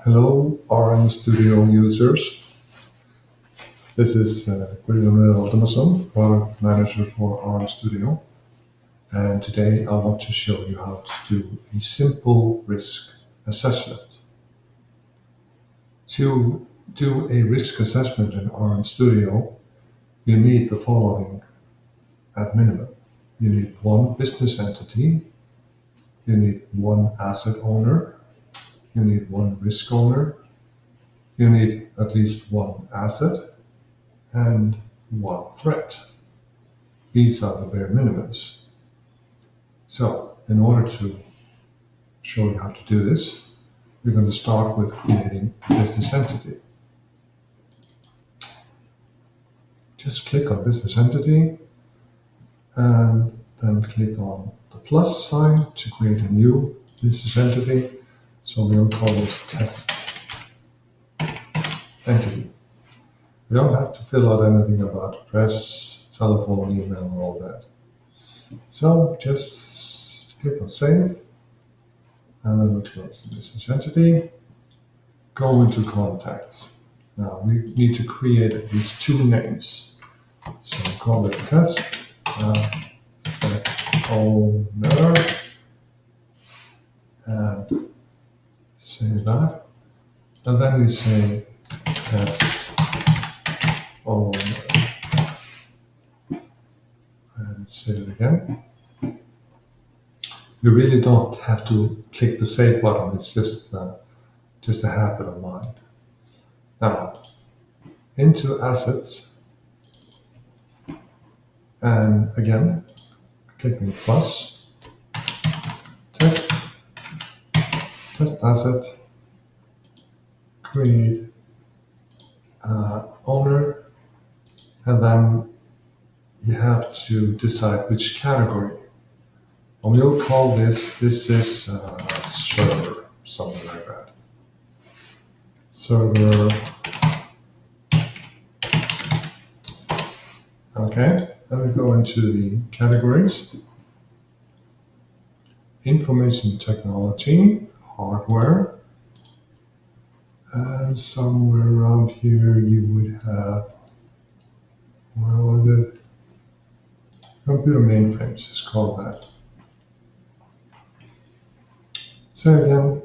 Hello, RM Studio users. This is Guðjón Aldermason, Product Manager for RM Studio. And today I want to show you how to do a simple risk assessment. To do a risk assessment in RM Studio, you need the following at minimum. You need one business entity, you need one asset owner, you need one risk owner, you need at least one asset, and one threat. These are the bare minimums. So, in order to show you how to do this, we're going to start with creating a business entity. Just click on business entity and then click on the plus sign to create a new business entity. So we'll call this test entity. You don't have to fill out anything about address, telephone, email, and all that. So just click on save, and then we'll close the business entity. Go into contacts. Now we need to create at least two names. So call it test set owner, and say that. And then we say test owner. And say it again. You really don't have to click the save button. It's just a habit of mine. Now, into assets, and again, clicking plus, test asset, create owner, and then you have to decide which category. And we'll call this is server, something like that. Server. Okay, then we go into the categories. Information technology, hardware, and somewhere around here you would have, where was it? Computer mainframes is called that. So again,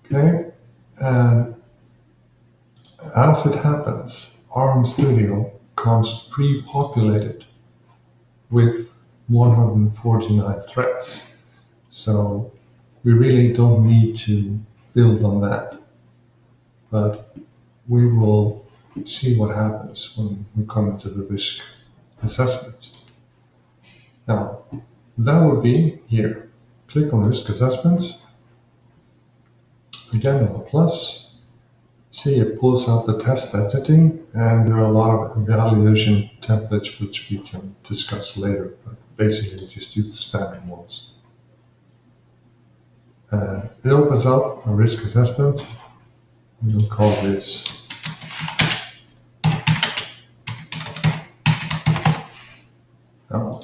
okay, and as it happens, RM Studio comes pre-populated with 149 threads. So we really don't need to build on that. But we will see what happens when we come into the risk assessment. Now, that would be here. Click on risk assessment. Again on the plus. See, it pulls out the test entity, and there are a lot of evaluation templates which we can discuss later. But basically, just use the standard ones. It opens up a risk assessment. We'll call this now.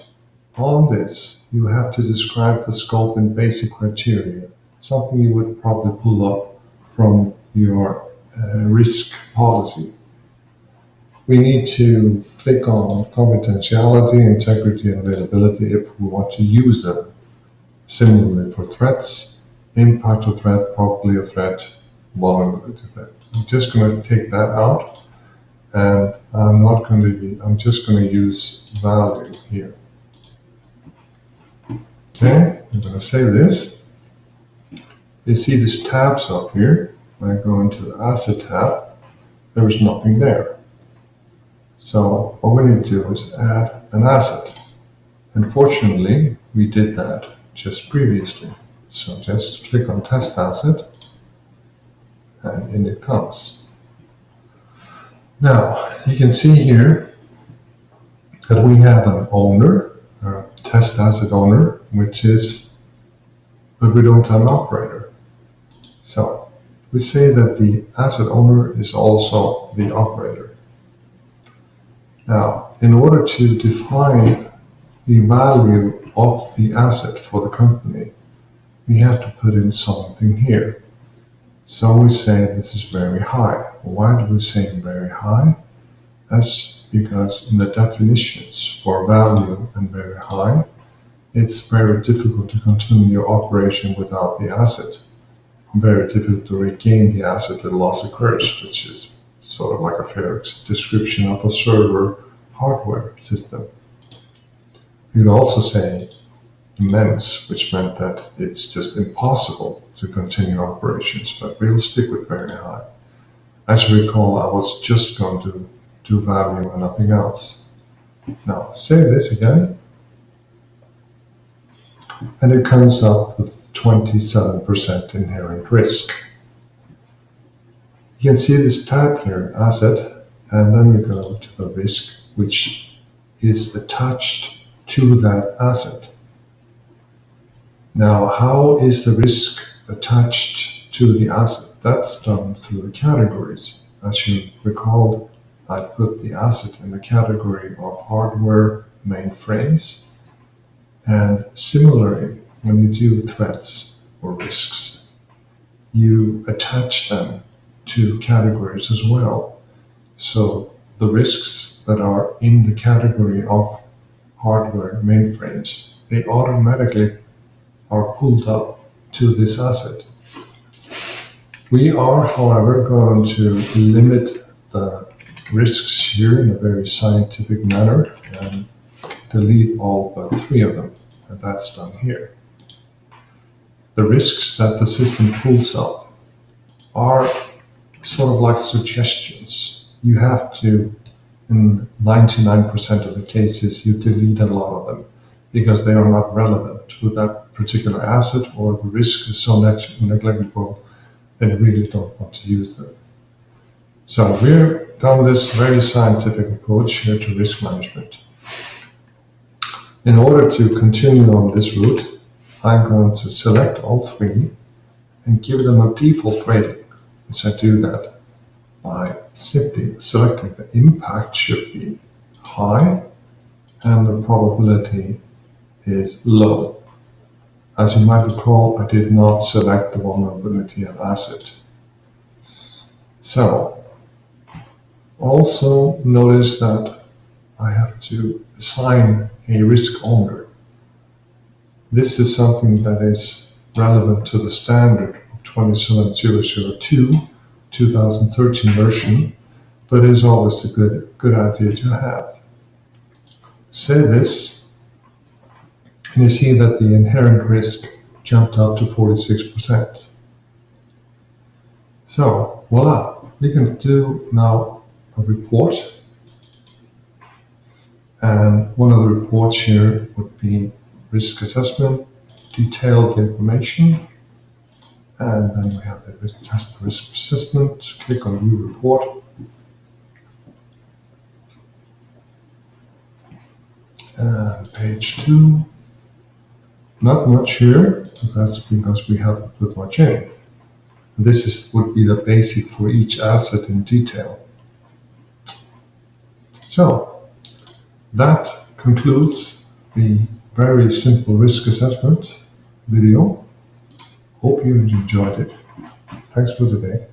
On this, you have to describe the scope and basic criteria, something you would probably pull up from your risk policy. We need to click on confidentiality, integrity, and availability if we want to use them. Similarly for threats, impact of threat, probably a threat, vulnerability threat. I'm just going to take that out, and I'm just going to use value here. Okay, I'm going to save this. You see these tabs up here. When I go into the asset tab, there is nothing there. So what we need to do is add an asset. Unfortunately, we did that just previously. So just click on test asset, and in it comes. Now, you can see here that we have an owner, a test asset owner, but we don't have an operator. So we say that the asset owner is also the operator. Now, in order to define the value of the asset for the company, we have to put in something here. So we say this is very high. Why do we say very high? That's because in the definitions for value and very high, it's very difficult to continue your operation without the asset. Very difficult to regain the asset if loss occurs, which is sort of like a fair description of a server hardware system. You could also say immense, which meant that it's just impossible to continue operations, but we'll stick with very high. As you recall, I was just going to do value and nothing else. Now, say this again, and it comes up with 27% inherent risk. You can see this tab here, asset, and then we go to the risk, which is attached to that asset. Now, how is the risk attached to the asset? That's done through the categories. As you recalled, I put the asset in the category of hardware mainframes. And similarly, when you do threats or risks, you attach them to categories as well. So the risks that are in the category of hardware mainframes, they automatically are pulled up to this asset. We are, however, going to limit the risks here in a very scientific manner and delete all but 3 of them, and that's done here. The risks that the system pulls up are sort of like suggestions. You have to, in 99% of the cases, you delete a lot of them because they are not relevant to that particular asset, or the risk is so negligible that you really don't want to use them. So we've done this very scientific approach here to risk management. In order to continue on this route, I'm going to select all 3 and give them a default rating, which I do that by simply selecting the impact should be high and the probability is low. As you might recall, I did not select the vulnerability of asset. So, also notice that I have to assign a risk owner. This is something that is relevant to the standard of 27002, 2013 version, but is always a good idea to have. Say this, and you see that the inherent risk jumped up to 46%. So, voila, we can do now a report. And one of the reports here would be risk assessment, detailed information, and then we have the test risk assessment. Click on new report. And page 2. Not much here, but that's because we haven't put much in. This would be the basic for each asset in detail. So that concludes the very simple risk assessment video. Hope you enjoyed it. Thanks for today.